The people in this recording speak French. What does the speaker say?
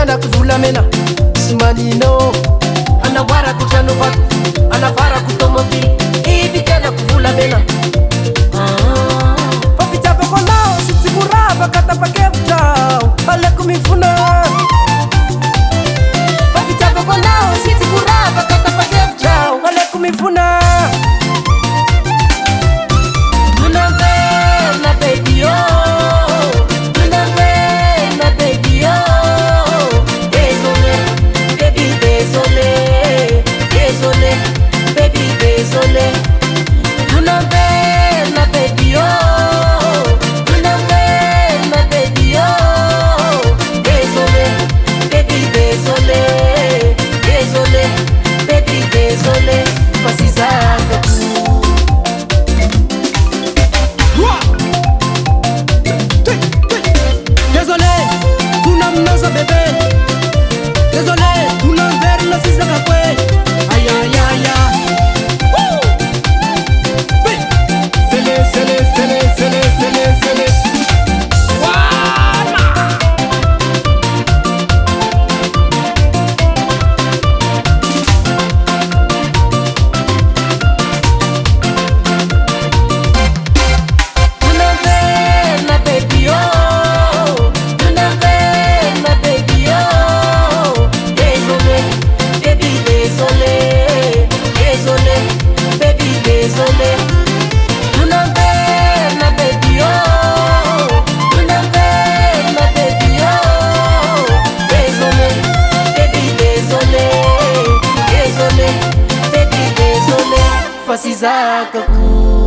vijana kuvulamena simanino anawara kutanovat anavara kutomobili vijana kuvulamena papitape kolao sitiguraba katapakevtao alekumifuna papitape kolao sitiguraba katapakevtao alekumifuna tunavena baby yo tunavena baby yo désolé baby désolé désolé baby désolé tunavena baby yo tunavena baby yo désolé baby désolé désolé baby désolé pasizaka désolé kuna mnaza bebe désolé kuna verna sizaka kwe aya aya aya sele sele sele sele sele sele wala tunavena baby yo tunavena baby yo désolé baby désolé désolé baby désolé tunavena baby yo tunavena baby yo désolé baby désolé désolé baby désolé fasizaka ku